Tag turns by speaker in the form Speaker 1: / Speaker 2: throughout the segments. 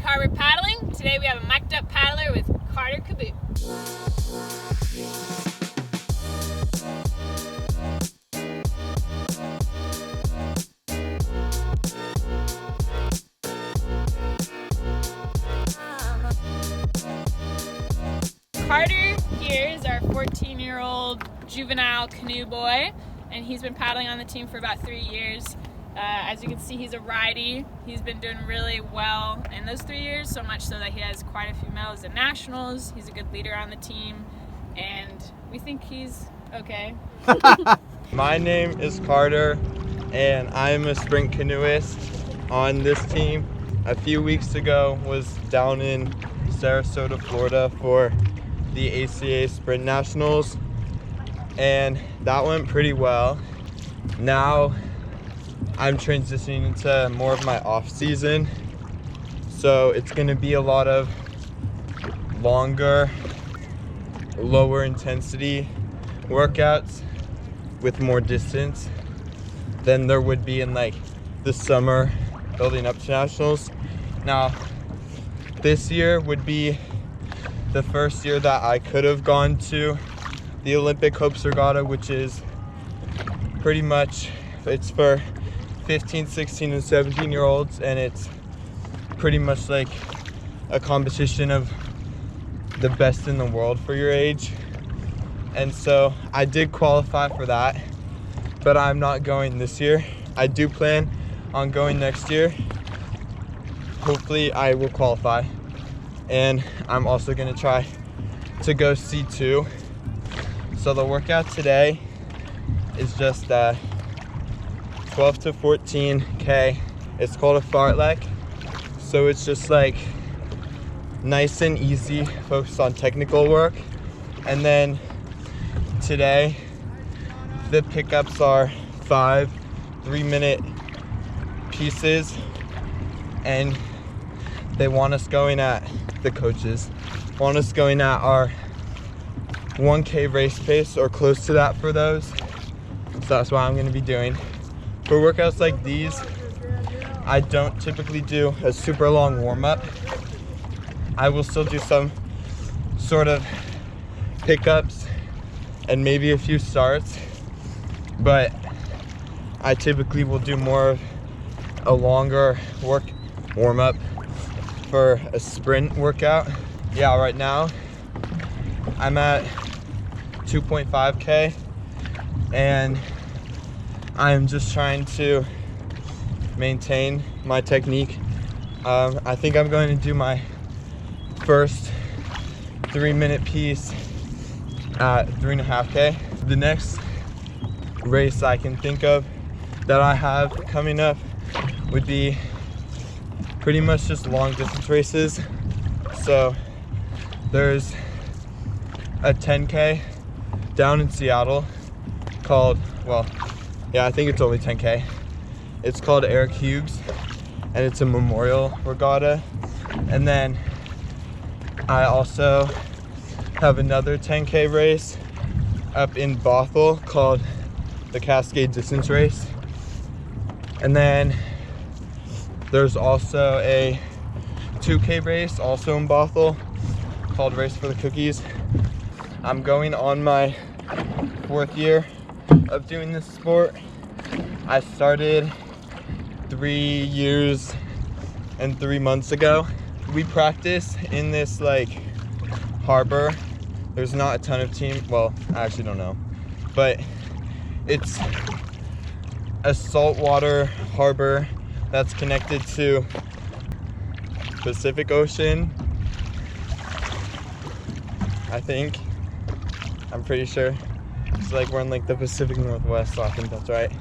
Speaker 1: Harbor Paddling. Today we have a mic'd up paddler with Carter Caboot. Carter here is our 14-year-old juvenile canoe boy, and he's been paddling on the team for about 3 years. As you can see, he's a righty. He's been doing really well in those 3 years, so much so that he has quite a few medals at nationals. He's a good leader on the team, and we think he's okay.
Speaker 2: My name is Carter, and I'm a sprint canoeist on this team. A few weeks ago was down in Sarasota, Florida for the ACA Sprint Nationals, and that went pretty well. Now I'm transitioning into more of my off season, so it's going to be a lot of longer, lower intensity workouts with more distance than there would be in like the summer building up to nationals. Now this year would be the first year that I could have gone to the Olympic Hopes Regatta, which is pretty much, it's for 15, 16, and 17-year-olds, and it's pretty much like a competition of the best in the world for your age. And so I did qualify for that, but I'm not going this year. I do plan on going next year. Hopefully I will qualify, and I'm also going to try to go C2. So the workout today is just 12 to 14K. It's called a fartlek. So it's just like nice and easy, focused on technical work. And then today, the pickups are 5 3-minute pieces, and they want us going at, the coaches want us going at our 1K race pace or close to that for those. So that's what I'm going to be doing. For workouts like these, I don't typically do a super long warm-up. I will still do some sort of pickups and maybe a few starts, but I typically will do more of a longer warm-up for a sprint workout. Yeah, right now I'm at 2.5K, and I'm just trying to maintain my technique. I think I'm going to do my first 3-minute piece at 3.5K. The next race I can think of that I have coming up would be pretty much just long distance races. So there's a 10K down in Seattle called, well, yeah, I think it's only 10K. It's called Eric Hughes, and it's a memorial regatta. And then I also have another 10K race up in Bothell called the Cascade Distance Race. And then there's also a 2K race also in Bothell called Race for the Cookies. I'm going on my 4th year of doing this sport. I started 3 years and 3 months ago. We practice in this like harbor. There's not a ton of team, well, I actually don't know, but it's a saltwater harbor that's connected to Pacific Ocean, I think. I'm pretty sure. It's like we're in like the Pacific Northwest, so I think that's right.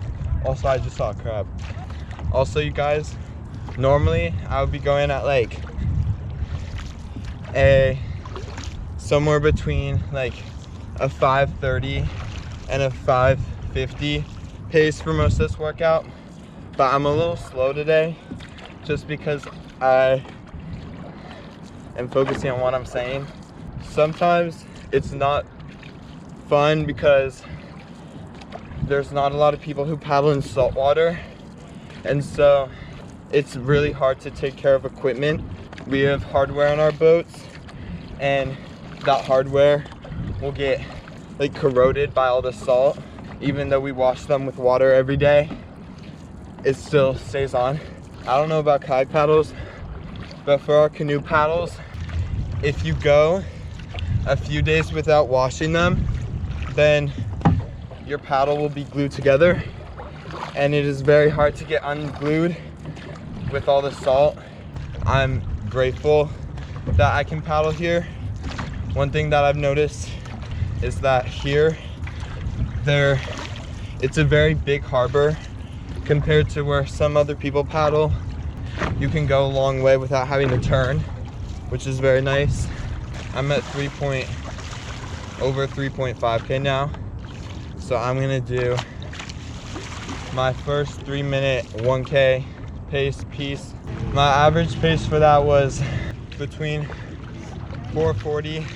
Speaker 2: Also, I just saw a crab. Also, you guys, normally I would be going at like somewhere between like a 5:30 and a 5:50 pace for most of this workout, but I'm a little slow today just because I am focusing on what I'm saying. Sometimes it's not fun because there's not a lot of people who paddle in saltwater, and so it's really hard to take care of equipment. We have hardware on our boats, and that hardware will get like corroded by all the salt. Even though we wash them with water every day, it still stays on. I don't know about kayak paddles, but for our canoe paddles, if you go a few days without washing them, then your paddle will be glued together, and it is very hard to get unglued with all the salt. I'm grateful that I can paddle here. One thing that I've noticed is that here, it's a very big harbor compared to where some other people paddle. You can go a long way without having to turn, which is very nice. I'm at over 3.5K now, so I'm gonna do my first 3-minute 1K pace piece. My average pace for that was between 440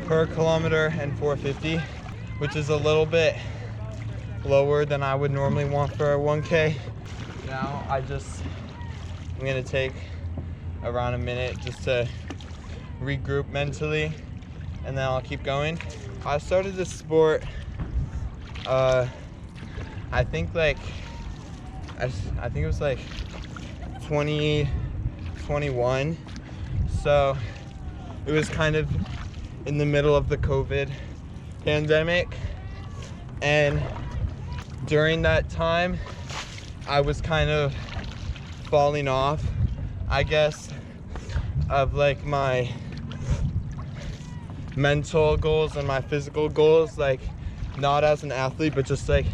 Speaker 2: per kilometer and 450, which is a little bit lower than I would normally want for a 1K. Now I'm gonna take around a minute just to regroup mentally, and then I'll keep going. I started this sport, I think it was like 2021. So it was kind of in the middle of the COVID pandemic, and during that time I was kind of falling off, I guess, of like my mental goals and my physical goals, like not as an athlete but just like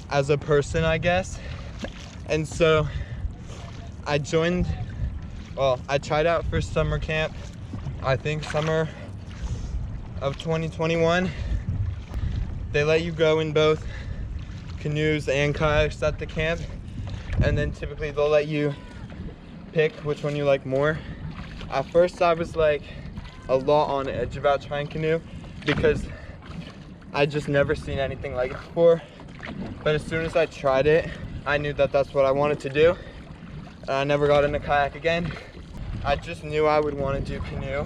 Speaker 2: as a person, I guess. And so I tried out for summer camp, I think summer of 2021. They let you go in both canoes and kayaks at the camp, and then typically they'll let you pick which one you like more. At first I was like a lot on edge about trying canoe because I just never seen anything like it before. But as soon as I tried it, I knew that that's what I wanted to do. I never got into kayak again. I just knew I would want to do canoe,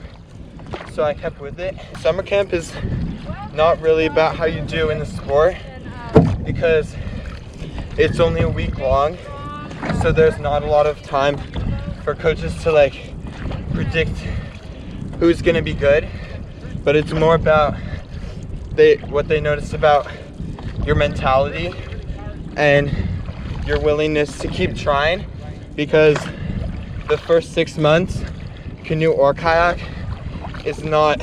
Speaker 2: so I kept with it. Summer camp is not really about how you do in the sport because it's only a week long, so there's not a lot of time for coaches to like predict who's gonna be good, but it's more about what they notice about your mentality and your willingness to keep trying, because the first 6 months, canoe or kayak, is not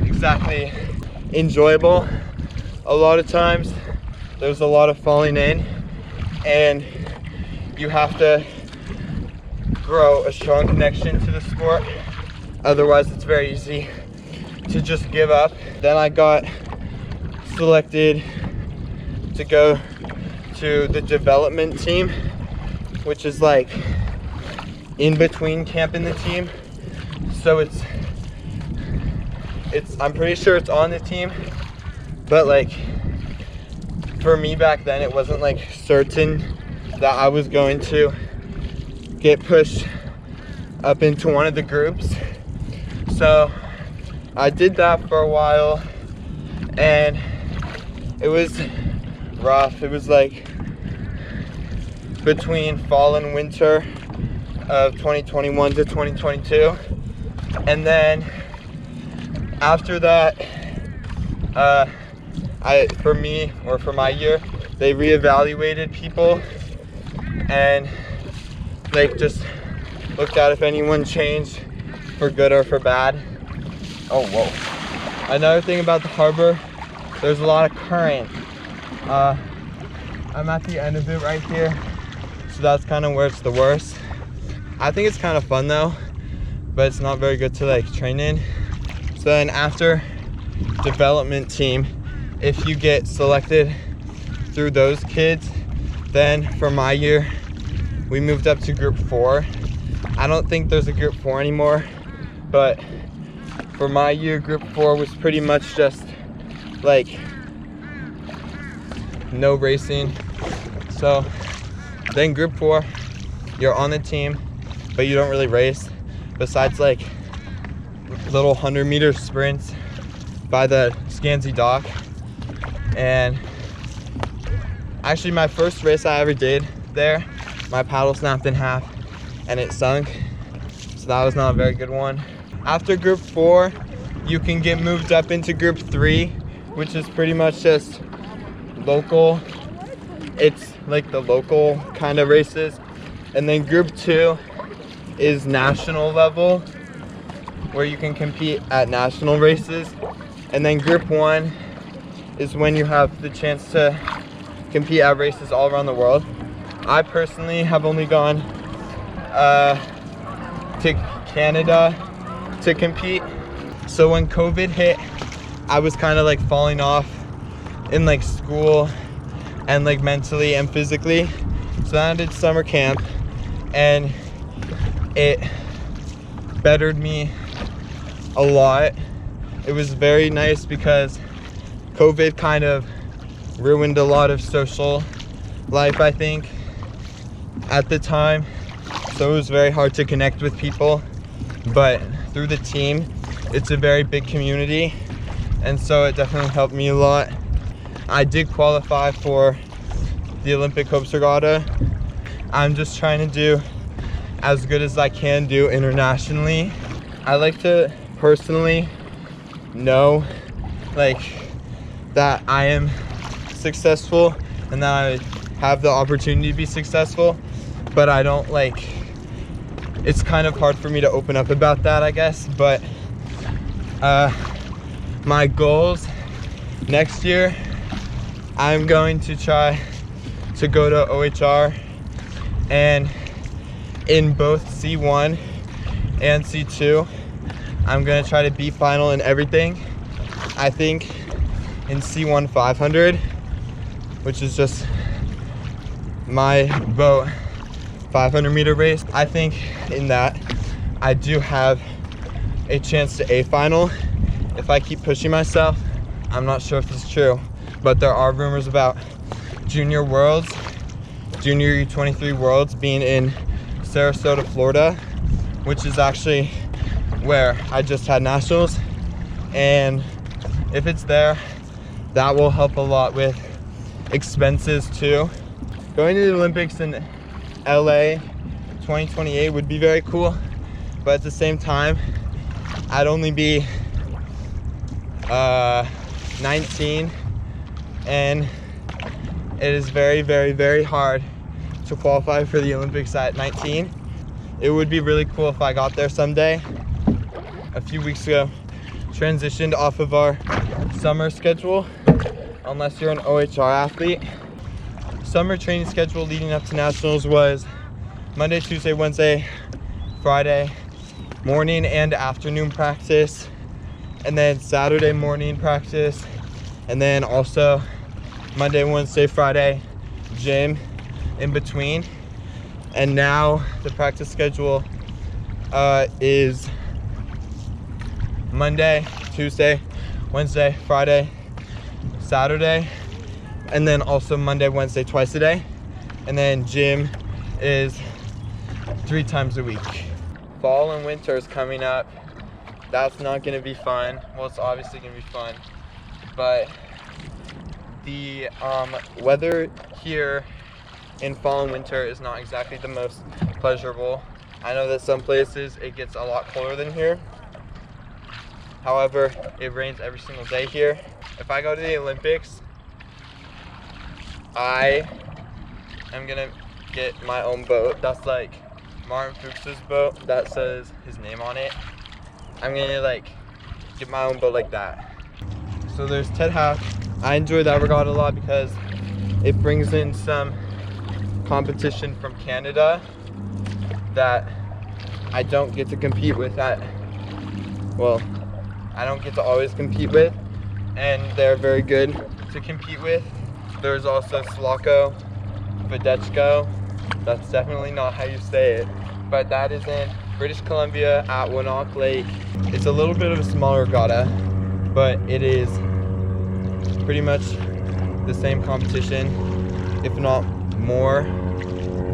Speaker 2: exactly enjoyable. A lot of times there's a lot of falling in, and you have to grow a strong connection to the sport. Otherwise it's very easy to just give up. Then I got selected to go to the development team, which is like in between camp and the team. So it's I'm pretty sure it's on the team, but like for me back then it wasn't like certain that I was going to get pushed up into one of the groups. So I did that for a while, and it was rough. It was like between fall and winter of 2021 to 2022, and then after that for my year, they reevaluated people and like just looked at if anyone changed for good or for bad. Oh, whoa. Another thing about the harbor, there's a lot of current. I'm at the end of it right here, so that's kind of where it's the worst. I think it's kind of fun though, but it's not very good to like train in. So then after development team, if you get selected through those kids, then for my year, we moved up to group 4. I don't think there's a group 4 anymore, but for my year, group 4 was pretty much just like no racing. So then group 4, you're on the team, but you don't really race besides like little 100-meter sprints by the Scansy dock. And actually my first race I ever did there, my paddle snapped in half and it sunk, so that was not a very good one. After group 4, you can get moved up into group 3, which is pretty much just local. It's like the local kind of races. And then group 2 is national level, where you can compete at national races. And then group 1 is when you have the chance to compete at races all around the world. I personally have only gone to Canada to compete. So when COVID hit, I was kind of like falling off in like school and like mentally and physically. So then I did summer camp and it bettered me a lot. It was very nice because COVID kind of ruined a lot of social life, I think, at the time. So it was very hard to connect with people, but through the team, it's a very big community, and so it definitely helped me a lot. I did qualify for the Olympic Hopes Regatta. I'm just trying to do as good as I can do internationally. I like to personally know like that I am successful and that I have the opportunity to be successful, but I don't like, it's kind of hard for me to open up about that, I guess. But my goals next year, I'm going to try to go to OHR, and in both C1 and C2, I'm gonna try to be final in everything. I think in C1 500, which is just my boat 500-meter race, I think in that I do have a chance to A final if I keep pushing myself. I'm not sure if it's true, but there are rumors about junior worlds, junior U23 worlds being in Sarasota, Florida, which is actually where I just had nationals. And if it's there, that will help a lot with expenses too. Going to the Olympics in LA 2028 would be very cool, but at the same time, I'd only be 19, and it is very, very, very hard to qualify for the Olympics at 19. It would be really cool if I got there someday. A few weeks ago, transitioned off of our summer schedule, unless you're an OHR athlete. Summer training schedule leading up to nationals was Monday, Tuesday, Wednesday, Friday, morning and afternoon practice, and then Saturday morning practice, and then also Monday, Wednesday, Friday, gym in between. And now the practice schedule is Monday, Tuesday, Wednesday, Friday, Saturday, and then also Monday, Wednesday, twice a day. And then gym is 3 times a week. Fall and winter is coming up. That's not gonna be fun. Well, it's obviously gonna be fun, but the weather here in fall and winter is not exactly the most pleasurable. I know that some places it gets a lot colder than here. However, it rains every single day here. If I go to the Olympics, I am gonna get my own boat. That's like Martin Fuchs's boat that says his name on it. I'm gonna like get my own boat like that. So there's Ted Hack. I enjoy that regatta a lot because it brings in some competition from Canada that I don't get to compete with I don't get to always compete with, and they're very good to compete with. There's also Slako Vodechko. That's definitely not how you say it, but that is in British Columbia at Winnock Lake. It's a little bit of a smaller regatta, but it is pretty much the same competition, if not more,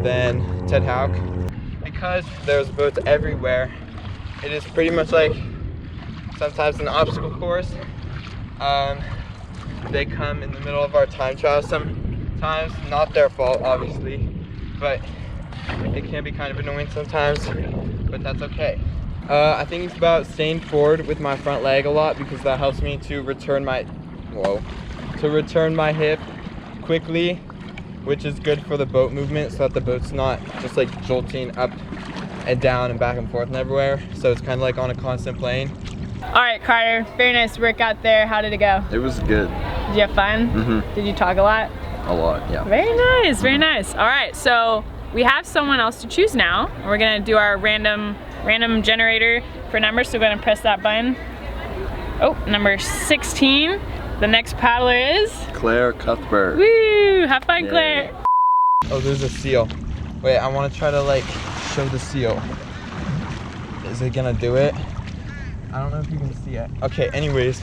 Speaker 2: than Ted Hauk. because there's boats everywhere, it is pretty much like sometimes an obstacle course. They come in the middle of our time trial sometimes, not their fault obviously, but it can be kind of annoying sometimes, but that's okay. I think it's about staying forward with my front leg a lot because that helps me to return my hip quickly, which is good for the boat movement so that the boat's not just like jolting up and down and back and forth and everywhere. So it's kind of like on a constant plane.
Speaker 1: All right, Carter, very nice workout there. How did it go?
Speaker 3: It was good.
Speaker 1: Did you have fun?
Speaker 3: Mm-hmm.
Speaker 1: Did you talk a lot?
Speaker 3: A lot, yeah.
Speaker 1: Very nice, very nice. All right, so we have someone else to choose now. We're gonna do our random generator for numbers, so we're gonna press that button. Oh, number 16. The next paddler is?
Speaker 3: Claire Cuthbert.
Speaker 1: Woo, have fun,
Speaker 3: Yay.
Speaker 1: Claire.
Speaker 2: Oh, there's a seal. Wait, I want to try to like show the seal. Is it gonna do it? I don't know if you can see it. Okay, anyways.